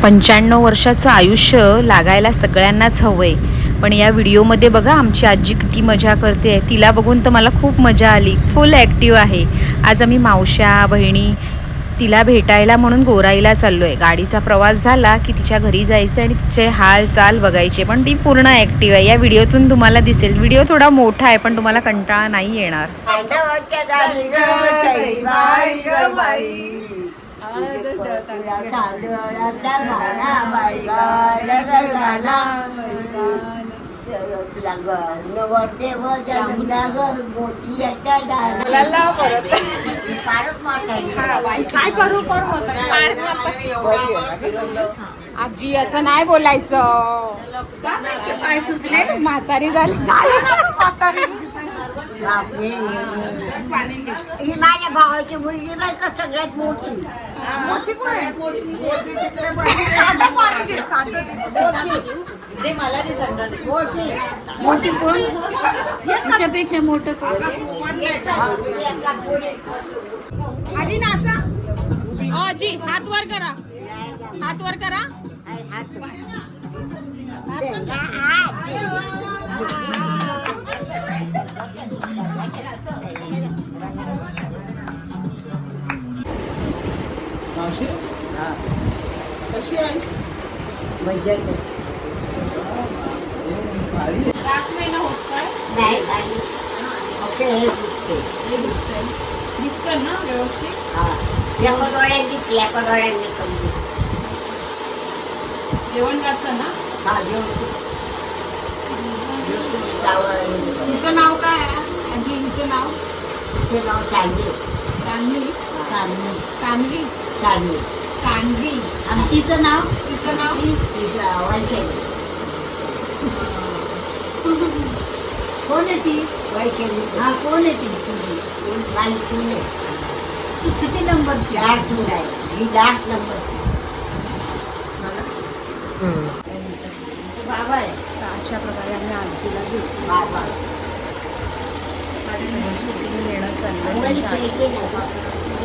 95 वर्षाचं आयुष्य लागायला सगळ्यांनाच हवंय, पण या व्हिडिओमध्ये बघा आमची आजी किती मजा करते. तिला बघून तर मला खूप मजा आली. फुल ॲक्टिव्ह आहे. आज आम्ही मावश्या बहिणी तिला भेटायला म्हणून गोराईला चाललोय. गाडीचा प्रवास झाला की तिच्या घरी जायचं आणि तिचे हाल चाल बघायचे, पण ती पूर्ण ॲक्टिव्ह आहे. या व्हिडिओतून तुम्हाला दिसेल. व्हिडिओ थोडा मोठा आहे पण तुम्हाला कंटाळा नाही येणार. आजी असं नाही बोलायचं. काय सुचले म्हातारी झाली. ही माझ्या भावाची मुलगी नाही का सगळ्यात मोठी. मोठी कोण आहे? मोठी कोण? त्याच्यापेक्षा मोठं कोण? आजी नाचा. आजी हात वर करा, हात वर करा. मावशी कशी आहेस? मजेत पाच महिना होत काय? नाही. ओके, हे दिसते. दिसतं ना व्यवस्थित. या डोळ्यांनी कमी. जेवण करतं ना. हा, जेवण. हिचं नाव काय आहे आजी? हिचं नाव? तिचे नाव चांदली. सान्वी. सान्वी. चांदली. सान्वी. आणि तिचं नाव? तिचं नाव? तिचं वैशाली. कोण आहे ती? वैशाली. हा, कोण आहे ती तुझी? माझी सून आहे. ती किती नंबरची? 8 सून आहे. ही 8 नंबरची. बाबा आहे. अशा प्रकारे आम्ही आजीला घेऊ. बाबा. नेणं चाललं. मुली पैसे नाही.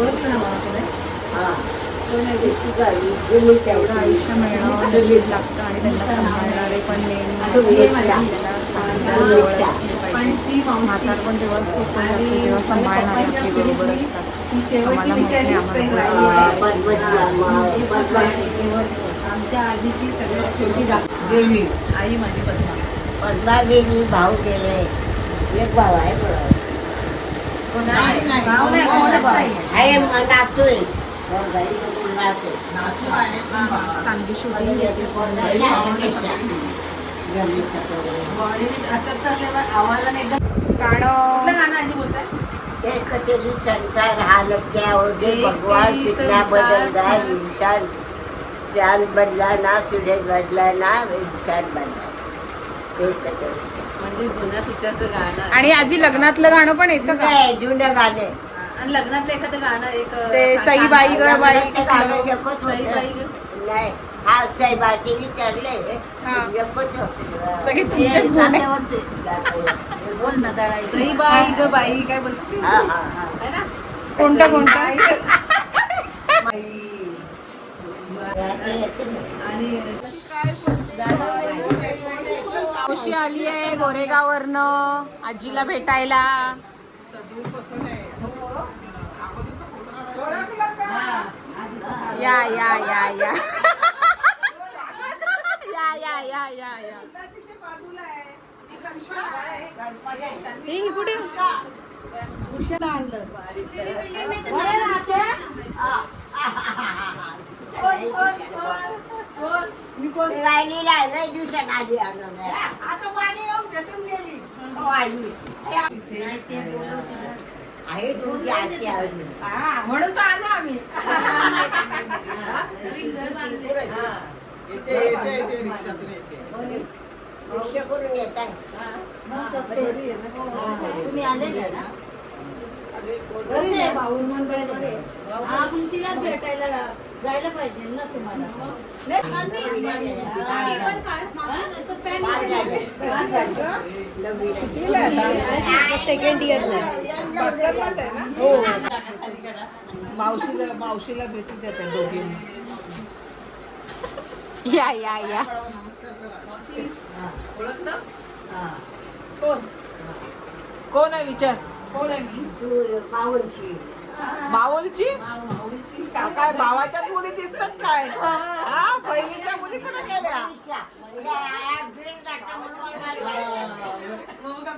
ओळख ना मला थोडं. हा. कोणाची गाडी, गेली एवढं त्याची. आयुष्य मिळणं नशीब लागतं आणि त्यांना सांभाळणारे पण मेन म्हातार पण जेव्हा सुख जातो तेव्हा सांभाळणारे आपली बरोबर असतात. आम्हाला माहिती आहे, आमच्या आधीची सगळ्यात छोटी गेली. आई माझी पद्मा. पद्मा गेली, भाऊ गेले. एक भाऊ आहे बरं. भाऊ नाही, कोणच नाही. आहे मग नातोय. घरी बघून नातोय. चांगली शोधी अशक्त असल्यामुळे आम्हाला नाही. गाणं गाणं आजी बोलताय? एक तेरी संसार हालत क्या हो गए भगवान कितना बदल गया इंसान. चांद बदला ना, सूरज बदला ना, इंसान बदला. एक तेरी. म्हणजे जुन्या पिक्चरचं गाणं. आणि आजी लग्नातलं गाणं पण येतं का? नाही, जुनं गाणे. आणि लग्नातलं एखादं गाणं एक ते सई बाई ग बाई लग्नातलं गाणं एकच सई होतं. बाई ग. नाही, हा साईबाईचे विचारले. हा. एकच होतं. सगळे तुमचेच गुण आहे. बोल ना दळाई. सई बाई ग बाई काय बोलते? हा, हा. है ना? कोणतं कोणतं? आणि खुशी आली आहे गोरेगाववरनं आजीला भेटायला. या या या या या या या या या. ही कुठे? नाही दिवसात आधी आलो नाही. आहे तुमची आजी आली. म्हणून तर आलो आम्ही. रिक्षा करून येत आहे. तुम्ही आलेले ना? भाऊ हा, मग तिलाच भेटायला जायला पाहिजे ना तुम्हाला. सेकंड इयरला हो. मावशीला भेटू देते दोघी. या या या. मावशी, ओळखलं? कोण कोण आहे विचार? कोण आहे मी? तू माऊंची माऊलची? काय भावाच्या मुली दिसतात काय? हा, बहिणीच्या मुली कुठे गेल्या?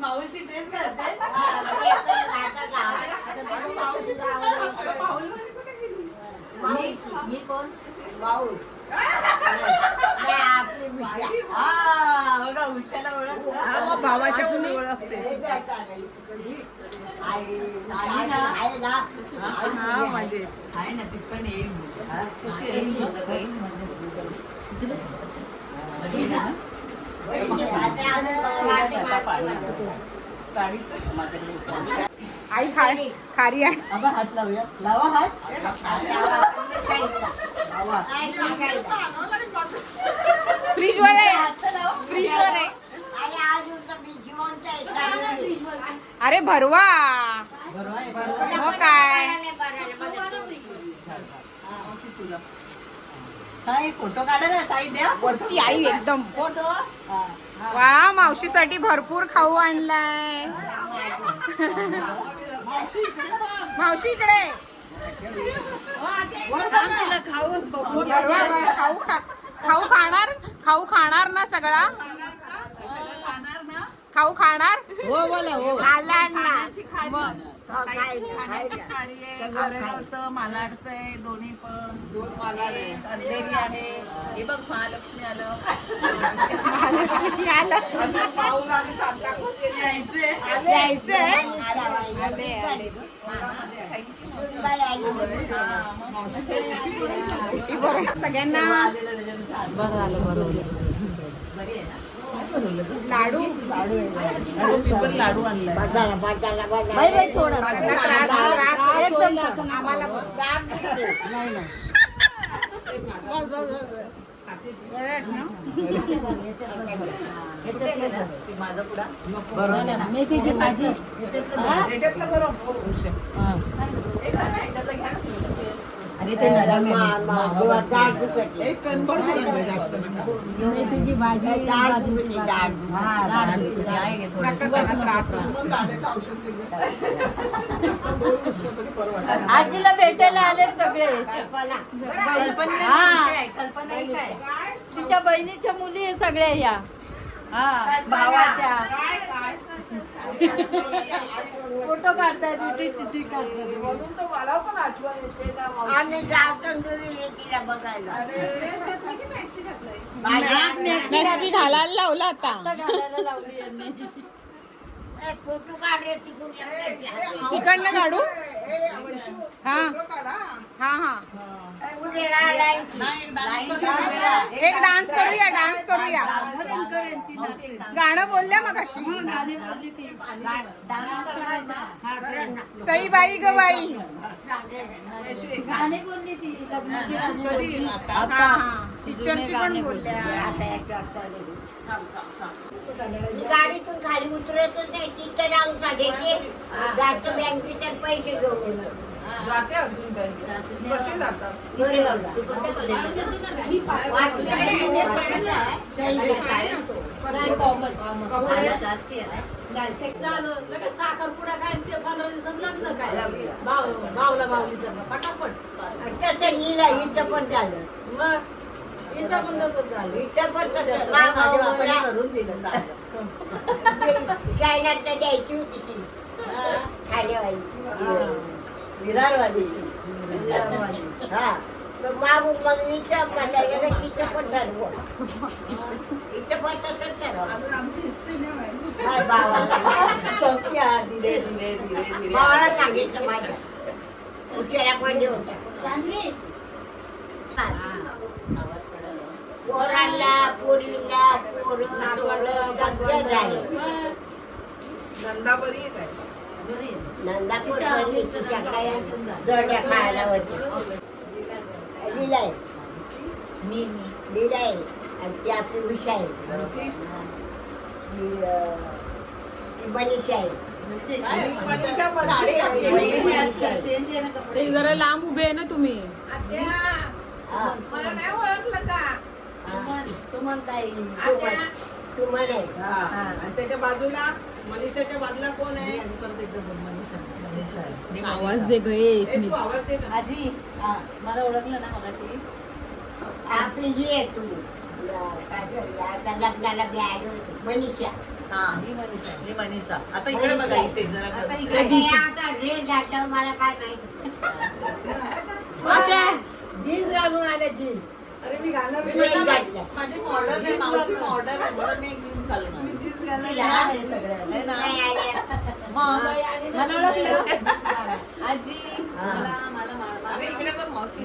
माऊलची ड्रेस घालते. मी कोण माऊल आपली बघा उशाला ओळखलं. भावाच्या मुली ओळखते. आहे ना हा माझे आहे ना ती पण येईल. कशी येईल? आई खारी आहे. आपण हात लावूया. लावा हात. फ्रीज वर आहे. फ्रीज वर आहे. अरे भरवा हो काय तुला काय फोटो काढा ना ताई द्या. ती आई एकदम फोटो. वा मावशीसाठी भरपूर खाऊ आणलाय. मावशी इकडे तिला खाऊन बघू. भरवा खाऊ खाणार ना सगळा खाणार ना? खाऊ खाणार. हो बोला हो खाण्याची खारी. मग. खाण्याची खारी आहे. गरगावचं मालाडचं आहे. दोन्ही पण दोन मालाड अंधेरी आहे. हे बघ महालक्ष्मी आलं. महालक्ष्मी आलं. पाऊल आणि सांताक्रूज यायचे. सगळ्यांना लाडू लाडू आणलाय. बाई बाई थोडा एकदम आम्हाला माझा पुढा मेथीची भाजी. ह्याच्यातलं गरम. अरे ते मेथीची भाजी आजीला भेटायला आले सगळे. कल्पना ही काय? तिच्या बहिणीच्या मुली आहे सगळ्या ह्या. हा भावाच्या फोटो काढताय चिठी काढतात. मला पण आठवण येते ना. आम्ही जातो तिला बघायला मॅक्सी घालायला लावला आता. आता घालायला लावली यांनी. फोटो काढले तिकडून तिकडनं काढू. हा हा हा एक डान्स करूया. करेन करेन ती नाचते. गाणं बोलल्या मग अशी. मग गाणी बोलली ती. सई बाई ग बाई. गाणी बोलली ती लग्नाची गाणी बोलली. पिक्चरची पण बोलल्या. गाडीतून खाली उतरतच नाही. तिथं जाऊन सांगायचे जास्त बँकेत पैसे घेऊन जाते अजून बँकेत. कशी जातात? साखरपुडा काय ते 15 दिवसात लग्न काय भावला भावली सगळं पटापट. तसं लिहिलं इथं पण झालं. मग हिचं पण तसंच झालं. इथं पण तसं घरून दिलं चांगलं. चायनात द्यायची होती ती खाल्यावाली विरारवाली. हा तर मागून मग इथं म्हणायला तिथं पण ठरवं. इथं पण तसंच ठरवं. अजून आमची हिस्ट्री नाही माहिती. काय भावाला धीरे धीरे धीरे धीरे. भावाला सांगितलं माझ्या उशिरा पण होता. चांगली पोरांना पोरीला पोरं झाले. नंदा बरी आहे काय? नंदापूर तिच्या काय दर्ड्या खायला होते. लिलाय लिलाय आणि ती आपली उषा आहे. ती मनीषा आहे. मनीषा पण साडी चेंज आहे ना कपडे. जरा लांब उभे आहे ना तुम्ही. मला नाही ओळखलं का? सुमनताई तुम्हाला हा. आणि त्याच्या बाजूला मनीषाच्या बाजूला कोण आहे? परत एकदा बोल, मनीषा आहे. आवाज दे गं तू आवाज दे ना. आजी मला ओळखलं ना मगाशी? आपली ही आहे तू आता लग्नाला बी आली होती मनीषा. हा ही मनीषा. मी मनीषा. आता इकडे बघा इथे जरा आता कर. इकडे आता ड्रेस घातल्यावर मला काय माहिती. मावश्या, जीन्स घालून आल्या जीन्स. अरे मी घालणार मी नाही. घातलं. माझी मॉडर्न आहे, मावशी मॉडर्न आहे म्हणून मी जीन्स घालून आले. ती लहान आहे सगळ्या. है ना? नाही आली. मग मला ओळखलं आजी. मला मला अरे इकडे बघ मावशी.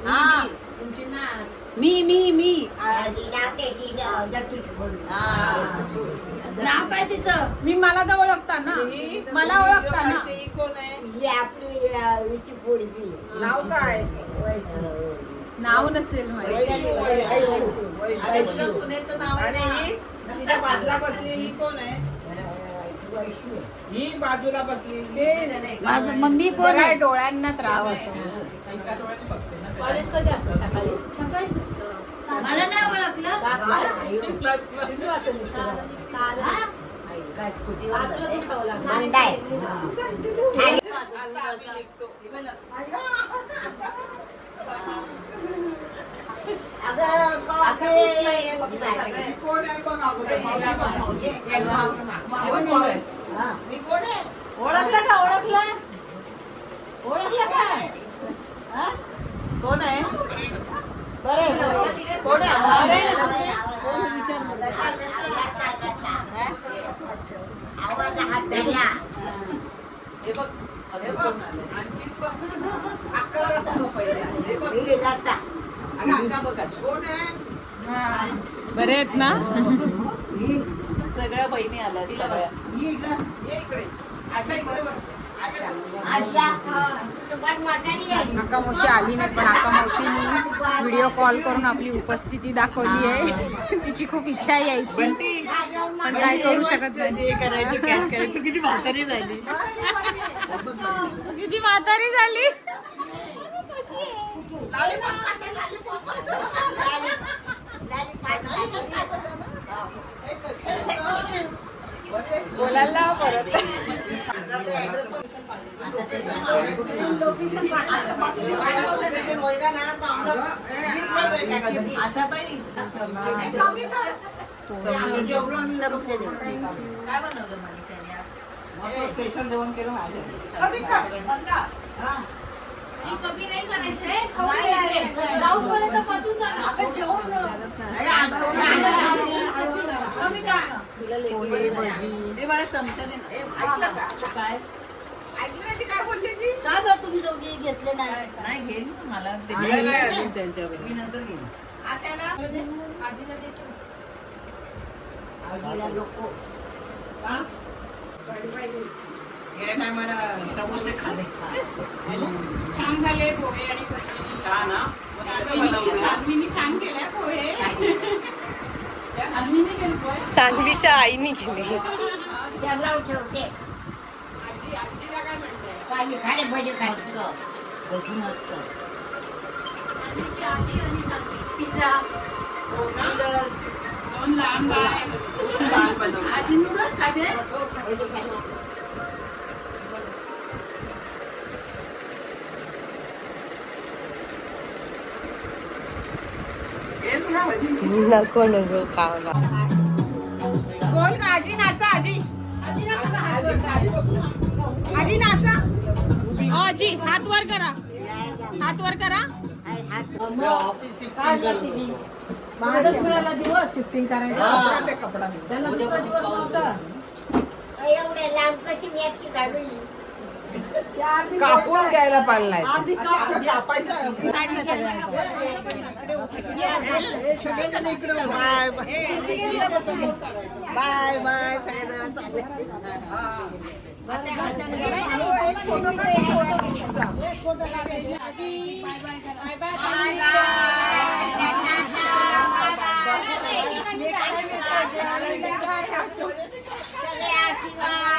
हा. तुमची नाच. मी आधी नात्याची जगीची बोलू. नाव काय तिचं? मी मला तर ओळखता ना ही मला ओळखता ना. ही कोण आहे? ही आपली हिची पोरगी. नाव काय? नाव नसेल अरे तुझ्या सुनेचं नाव आहे ना? तिच्या बाजूला बसली ही कोण आहे? ही बाजूला बसली माझं मम्मी कोण आहे? डोळ्यांना त्रास एका डोळ्याने बघते ना कॉलेज कधी असतं सकाळी? सकाळीच असतं. मला नाही ओळखलं. त्याच्यात. किती वाजता निघतो? हा? काय स्कूटी वाजलं ते खावं लागलं. मंदाय. आता आम्ही निघतो. हे बघ. कोण आहे बघ अगोदर. मावशी. हे बघ कोण आहे. मी कोण आहे? ओळखलं का? ओळखलं का? हा? कोण आहे? बरं. कोण आहे? आवाज हात धरला. हे बघ. हे बघ. आणखीन बघ. अक्काला बघ पहिले. हे बघ. मी जाता. अगं अक्का बघ. कोण आहे? बरे आहेत ना? सगळ्या बहिणी आल्या सगळ्या. ये इकडे. आशा इकडे बस. आशा, पण म्हातारी आहे. आका मावशी आली नाही पण आका मावशीनी व्हिडिओ कॉल करून आपली उपस्थिती दाखवली आहे. तिची खूप इच्छा आहे यायची बंटी. पण काय करू शकत नाही. तू किती म्हातारी झाली. किती म्हातारी झाली. बोलायला लाव परत. आशाताई. चमचे देऊ. काय बनवलं मनीषाने आज? स्पेशल जेवण केलं माझ्या. कमी नाही करायचंय. जाऊसपर्यंत पचून जाणार. पोहे भजी हे मला चमचा दे ना. ऐकलं का? काय ऐकलं नाही ती काय बोलली ती? का ग तुम्ही दोघी घेतले नाही? नाही घेईन मला ते मिळालं नाही अजून त्यांच्याकडे. मी नंतर घेईन. आत्याला आजीला नको. या टायमाला समोसे खाले. छान झाले पोहे आणि भजी. का ना? सानवीनी छान केले पोहे. आम्ही गेली पोहे. सानवीच्या आईनी केली. त्याला ठेवते. आजीला काय म्हणते? पाणी खाणे भजी खाते. सानवीची आजी आणि सानवी. Pizza, noodles. दोन लहान बाळ आहे. आजी नूडल्स खाते. हे तुला भजी. नको नको खावला. बोल का आजी नाचा आजी. आजी नाचा. आजी हात वर करा. हात वर करा. ऑफिस काढलं तिने. मदत मिळाला दिवस शिफ्टिंग करायचं. कपडा ते कपडा दे. त्यांना दुसरा दिवस नव्हता. एवढ्या लांब कशी मॅची काढली. कापून घ्यायला पाहिजे. आधी बाय बाय सगळ्यांना चालले. सगळे आशीर्वाद